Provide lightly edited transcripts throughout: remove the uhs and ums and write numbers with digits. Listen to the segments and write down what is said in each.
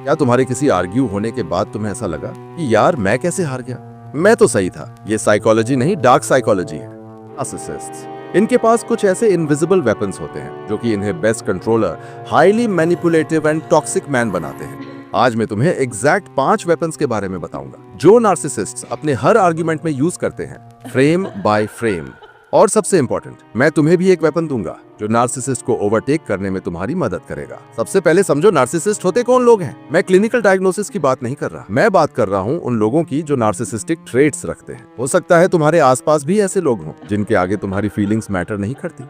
क्या तुम्हारे किसी आर्ग्यू होने के बाद तुम्हें ऐसा लगा कि यार मैं कैसे हार गया, मैं तो सही था? ये साइकोलॉजी नहीं, डार्क साइकोलॉजी है। नार्सिसिस्ट्स, इनके पास कुछ ऐसे इनविजिबल वेपन्स होते हैं जो कि इन्हें best controller, highly manipulative and toxic man बनाते हैं। आज मैं तुम्हें एग्जैक्ट 5 वेपन्स के बारे में बताऊंगा जो नार्सिसिस्ट्स अपने हर आर्गुमेंट में यूज करते हैं, फ्रेम बाय फ्रेम। और सबसे इंपॉर्टेंट, मैं तुम्हें भी एक वेपन दूंगा जो नार्सिसिस्ट को ओवरटेक करने में तुम्हारी मदद करेगा। सबसे पहले समझो नार्सिसिस्ट होते कौन लोग हैं। मैं क्लिनिकल डायग्नोसिस की बात नहीं कर रहा, मैं बात कर रहा हूँ उन लोगों की जो नार्सिसिस्टिक ट्रेट्स रखते हैं। हो सकता है तुम्हारे आसपास भी ऐसे लोग हों जिनके आगे तुम्हारी फीलिंग्स मैटर नहीं करती,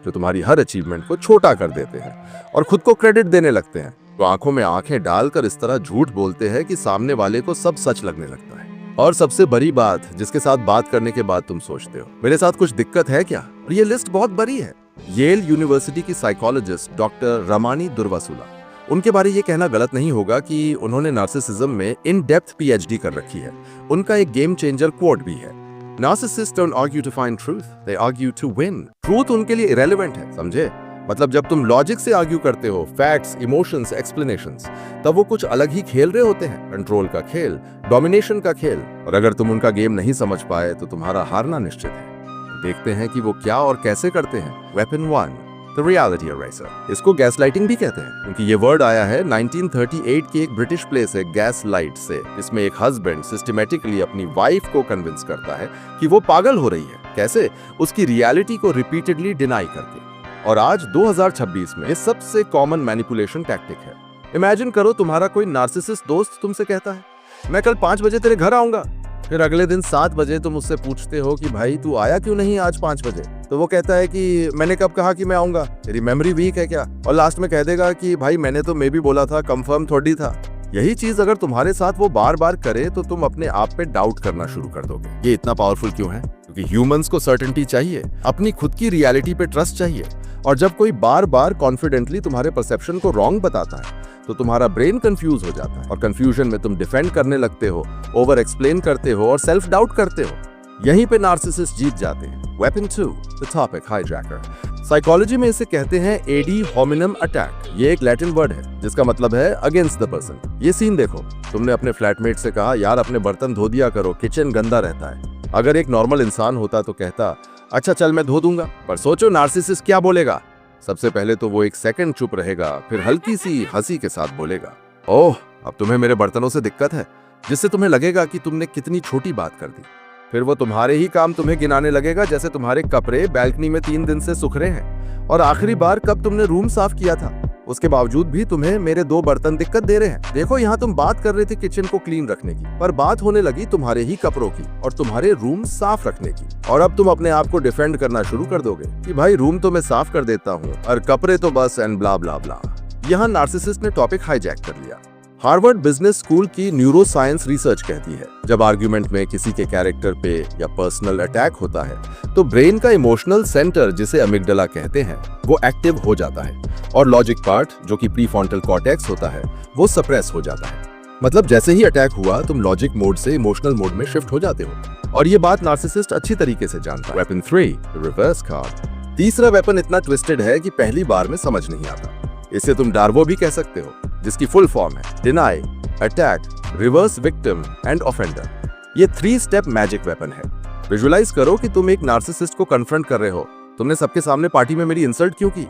जो तुम्हारी हर अचीवमेंट को छोटा कर देते हैं और खुद को क्रेडिट देने लगते हैं, तो आंखों में आंखें डालकर इस तरह झूठ बोलते हैं कि सामने वाले को सब सच लगने लगता है। और सबसे बड़ी बात, जिसके साथ बात करने के बाद तुम सोचते हो मेरे साथ कुछ दिक्कत है क्या, और ये लिस्ट बहुत बड़ी है। येल यूनिवर्सिटी की साइकोलॉजिस्ट डॉक्टर रमानी दुर्वासुला, उनके बारे ये कहना गलत नहीं होगा कि उन्होंने नार्सिसिज्म में इन डेप्थ पीएचडी कर रखी है। उनका एक गेम चेंजर कोट भी है, narcissists don't argue to find truth, they argue to win. Truth उनके लिए इरेलेवेंट है, समझे? मतलब जब तुम लॉजिक से आर्ग्यू करते हो, फैक्ट्स, इमोशंस, एक्सप्लेनेशंस, तब वो कुछ अलग ही खेल रहे होते हैं, कंट्रोल का खेल, डोमिनेशन का खेल। और अगर तुम उनका गेम नहीं समझ पाए तो तुम्हारा हारना निश्चित है। देखते हैं कि वो क्या और कैसे करते हैं। Weapon 1, the reality eraser. इसको गैसलाइटिंग भी कहते हैं क्योंकि ये वर्ड आया है 1938 की एक ब्रिटिश प्ले से, गैसलाइट से। इसमें एक हस्बैंड सिस्टमैटिकली अपनी वाइफ को कन्विंस करता है कि वो पागल हो रही है। कैसे? उसकी रियलिटी को रिपीटेडली डिनाई करके। और आज 2026 में सबसे कॉमन मैनिपुलेशन टैक्टिक है। इमेजिन करो तुम्हारा कोई नार्सिसिस्ट दोस्त तुमसे कहता है मैं कल 5 बजे तेरे घर आऊंगा, फिर अगले दिन 7 बजे तुम उससे पूछते हो कि भाई तू आया क्यों नहीं आज 5 बजे, तो वो कहता है कि मैंने कब कहा कि मैं आऊंगा, तेरी मेमोरी वीक है क्या? और लास्ट में कह देगा कि भाई मैंने तो मे भी बोला था, कंफर्म थोड़ी था। यही चीज अगर तुम्हारे साथ वो बार बार करे तो तुम अपने आप पे डाउट करना शुरू कर दोगे। ये इतना पावरफुल क्यों है? क्योंकि ह्यूमंस को सर्टेनिटी चाहिए, अपनी खुद की रियलिटी पे ट्रस्ट चाहिए। और जब कोई बार बार कॉन्फिडेंटली तुम्हारे परसेप्शन को रॉन्ग बताता है तो तुम्हारा ब्रेन कंफ्यूज हो जाता है, और कंफ्यूजन में तुम डिफेंड करने लगते हो, ओवर एक्सप्लेन करते हो और सेल्फ डाउट करते हो। यहीं पे नार्सिसिस्ट जीत जाते हैं। Weapon 2, the topic hijacker. Psychology में इसे कहते हैं एडी होमिनम अटैक। ये एक लैटिन वर्ड है जिसका मतलब है अगेंस्ट द पर्सन। ये सीन देखो, तुमने अपने फ्लैटमेट से कहा यार अपने बर्तन धो दिया करो, किचन गंदा रहता है। अगर एक नॉर्मल इंसान होता तो कहता अच्छा चल मैं धो दूंगा, पर सोचो नार्सिसिस्ट क्या बोलेगा। सबसे पहले तो वो 1 सेकंड चुप रहेगा, फिर हल्की सी हंसी के साथ बोलेगा ओह अब तुम्हें मेरे बर्तनों से दिक्कत है, जिससे तुम्हें लगेगा कि तुमने कितनी छोटी बात कर दी। फिर वो तुम्हारे ही काम तुम्हें गिनाने लगेगा, जैसे तुम्हारे कपड़े बैल्कनी में 3 दिन से सूख रहे हैं और आखिरी बार कब तुमने रूम साफ किया था। उसके बावजूद भी तुम्हें मेरे 2 बर्तन दिक्कत दे रहे हैं। देखो यहाँ तुम बात कर रहे थे किचन को क्लीन रखने की, पर बात होने लगी तुम्हारे ही कपड़ों की और तुम्हारे रूम साफ रखने की। और अब तुम अपने आप को डिफेंड करना शुरू कर दोगे कि भाई रूम तो मैं साफ कर देता हूँ और कपड़े तो बस एंड ब्ला ब्ला ब्ला। यहाँ नार्सिसिस्ट ने टॉपिक हाईजैक कर लिया। हार्वर्ड बिजनेस स्कूल की न्यूरो साइंस रिसर्च कहती है जब आर्ग्यूमेंट में किसी के कैरेक्टर पे या पर्सनल अटैक होता है तो ब्रेन का इमोशनल सेंटर, जिसे अमिगडाला कहते हैं, वो एक्टिव हो जाता है और लॉजिक पार्ट, जो कि प्रीफ्रंटल कॉर्टेक्स होता है, वो सप्रेस हो जाता है। मतलब जैसे ही अटैक हुआ तुम लॉजिक मोड से इमोशनल मोड में शिफ्ट हो जाते हो, और ये बात नार्सिसिस्ट अच्छी तरीके से जानता है। Weapon 3, the reverse card. तीसरा वेपन इतना ट्विस्टेड है कि पहली बार में समझ नहीं आता। इसे तुम डार्वो भी कह सकते हो, जिसकी फुल फॉर्म है deny, attack, reverse victim and offender. ये 3 स्टेप मैजिक वेपन है। विजुअलाइज करो कि तुम एक नार्सिसिस्ट को कन्फ्रंट कर रहे हो। तुमने सबके सामने पार्टी में मेरी इंसल्ट क्यों की?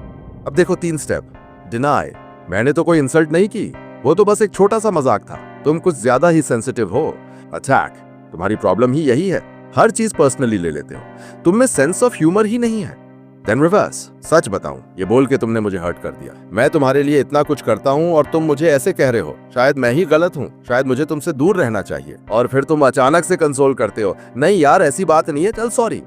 अब देखो 3 स्टेप। डिनाई, मैंने तो कोई इंसल्ट नहीं की, वो तो बस एक छोटा सा मजाक था, तुम कुछ ज्यादा ही सेंसिटिव हो। अटैक, तुम्हारी प्रॉब्लम ही यही है, हर चीज पर्सनली ले लेते हो, तुम में सेंस ऑफ ह्यूमर ही नहीं है। देन रिवर्स, सच बताऊं, ये बोल के तुमने मुझे हर्ट कर दिया, मैं तुम्हारे लिए इतना कुछ करता हूं और तुम मुझे ऐसे कह रहे हो, शायद मैं ही गलत हूं, शायद मुझे तुमसे दूर रहना चाहिए। और फिर तुम अचानक से कंसोल करते हो, नहीं यार ऐसी बात नहीं है, चल सॉरी।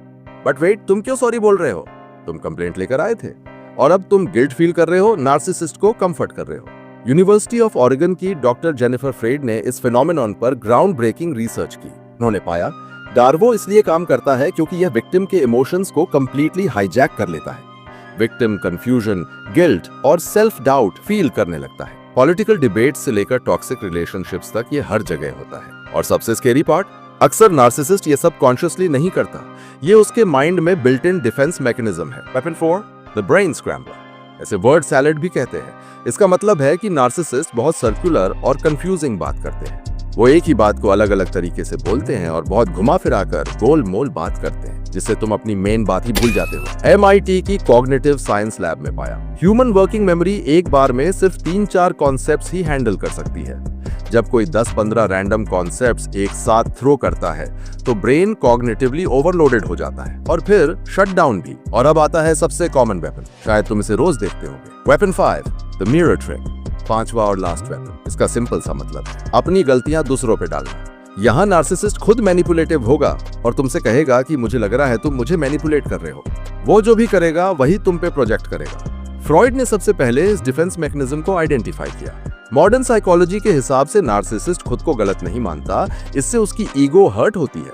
बट वेट, तुम क्यों सॉरी बोल रहे हो? तुम कंप्लेंट लेकर आए थे और अब तुम गिल्ट फील कर रहे हो, नार्सिसिस्ट को कंफर्ट कर रहे हो। यूनिवर्सिटी ऑफ ऑरेगन की डॉक्टर जेनिफर फ्रेड ने इस फिनोमेनन पर ग्राउंड ब्रेकिंग रिसर्च की। उन्होंने पाया डार्वो इसलिए काम करता है क्योंकि यह विक्टिम के इमोशंस को कंप्लीटली हाईजैक कर लेता है। विक्टिम कंफ्यूजन, गिल्ट और सेल्फ डाउट फील करने लगता है। पॉलिटिकल डिबेट से लेकर टॉक्सिक रिलेशनशिप्स तक ये हर जगह होता है। और सबसे स्केरी पार्ट, अक्सर नार्सिसिस्ट ये सब कॉन्शियसली नहीं करता, ये उसके माइंड में बिल्ट इन डिफेंस मैकेनिज्म है। Weapon 4, the brain scrambler. ऐसे वर्ड सैलेड भी कहते हैं। इसका मतलब है कि नार्सिसिस्ट बहुत सर्कुलर और कंफ्यूजिंग बात करते हैं। वो एक ही बात को अलग अलग तरीके से बोलते हैं और बहुत घुमा फिरा कर गोल मोल बात करते हैं, जिससे तुम अपनी मेन बात ही भूल जाते हो। MIT की कॉग्निटिव साइंस लैब में पाया, ह्यूमन वर्किंग मेमोरी एक बार में सिर्फ 3-4 कॉन्सेप्ट्स ही हैंडल कर सकती है। जब कोई 10-15 रैंडम कॉन्सेप्ट्स एक साथ थ्रो करता है तो ब्रेन कॉग्निटिवली ओवरलोडेड हो जाता है और फिर शट डाउन भी। और अब आता है सबसे कॉमन वेपन, शायद तुम इसे रोज देखते होंगे। वेपन 5, द मिरर ट्रिक, 5वां और लास्ट वेपन। इसका सिंपल सा मतलब है अपनी गलतियां दूसरों पे डालना। यहाँ नार्सिसिस्ट खुद मैनिपुलेटिव होगा और तुमसे कहेगा कि मुझे लग रहा है तुम मुझे मैनिपुलेट कर रहे हो। वो जो भी करेगा वही तुम पे प्रोजेक्ट करेगा। फ्रॉइड ने सबसे पहले इस डिफेंस मैकेनिज्म को आइडेंटिफाई किया। मॉडर्न साइकोलॉजी के हिसाब से नार्सिसिस्ट खुद को गलत नहीं मानता, इससे उसकी ईगो हर्ट होती है,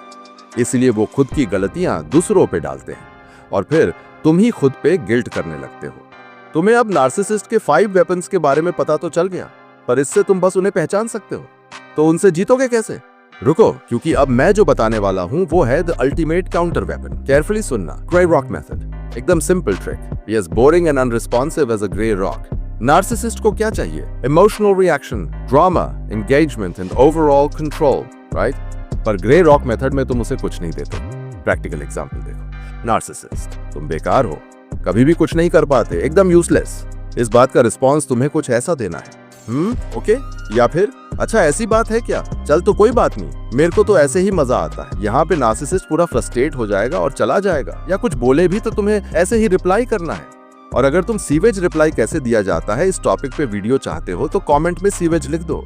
इसलिए वो खुद की गलतियां दूसरों पे डालते हैं और फिर तुम ही खुद पे गिल्ट करने लगते हो। तुम्हें अब नार्सिसिस्ट के 5 वेपन्स के बारे में पता तो चल गया, पर इससे तुम बस उन्हें पहचान सकते हो। तो उनसे जीतोगे कैसे? रुको, क्योंकि अब मैं जो बताने वाला हूं वो है the ultimate counter weapon. Carefully सुनना। ग्रे रॉक मेथड, एकदम simple trick, as boring and unresponsive as a grey rock. Narcissist को क्या चाहिए? Emotional reaction, drama, engagement and overall control, right? पर ग्रे रॉक मेथड में तुम उसे कुछ नहीं देते। प्रैक्टिकल एग्जांपल देखो। नार्सिसिस्ट, तुम बेकार हो, कभी भी कुछ नहीं कर पाते, एकदम यूजलेस। इस बात का रिस्पॉन्स तुम्हें कुछ ऐसा देना है, ओके, या फिर अच्छा ऐसी बात है क्या, चल तो कोई बात नहीं, मेरे को तो ऐसे ही मजा आता है। यहाँ पे नार्सिसिस्ट पूरा फ्रस्ट्रेट हो जाएगा और चला जाएगा। या कुछ बोले भी तो तुम्हें ऐसे ही रिप्लाई करना है। और अगर तुम सीवेज रिप्लाई कैसे दिया जाता है इस टॉपिक पे वीडियो चाहते हो तो कमेंट में सीवेज लिख दो।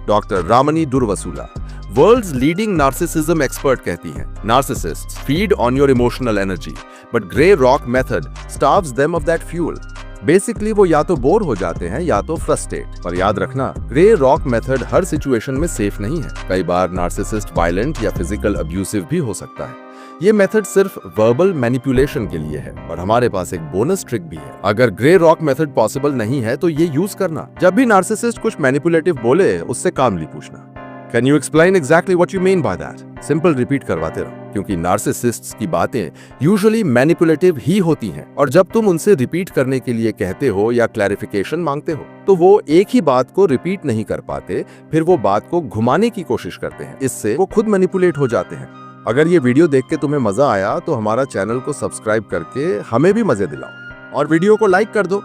Doctor Ramani Durvasula, world's leading narcissism expert, कहती हैं, narcissists feed on your emotional energy but grey rock method starves them of that fuel. Basically वो या तो बोर हो जाते हैं या तो फ्रस्ट्रेट। पर याद रखना, ग्रे रॉक मेथड हर सिचुएशन में सेफ नहीं है। कई बार नार्सिसिस्ट वायलेंट या फिजिकल अब्यूसिव भी हो सकता है। ये मेथड सिर्फ वर्बल मैनिपुलेशन के लिए है। और हमारे पास एक बोनस ट्रिक भी है। अगर ग्रे रॉक मेथड पॉसिबल नहीं है तो ये यूज करना। जब भी नार्सिसिस्ट कुछ मैनिपुलेटिव बोले उससे कामली पूछना, can you explain exactly what you mean by that? Simple repeat करवाते रहो, क्योंकि नार्सिसिस्ट्स की बातें यूजुअली मैनिपुलेटिव ही होती हैं। और जब तुम उनसे रिपीट करने के लिए कहते हो या क्लैरिफिकेशन मांगते हो तो वो एक ही बात को रिपीट नहीं कर पाते, फिर वो बात को घुमाने की कोशिश करते हैं। इससे वो खुद मैनिपुलेट हो जाते हैं। अगर ये वीडियो देख के तुम्हें मजा आया तो हमारा चैनल को सब्सक्राइब करके हमें भी मजे दिलाओ और वीडियो को लाइक कर दो।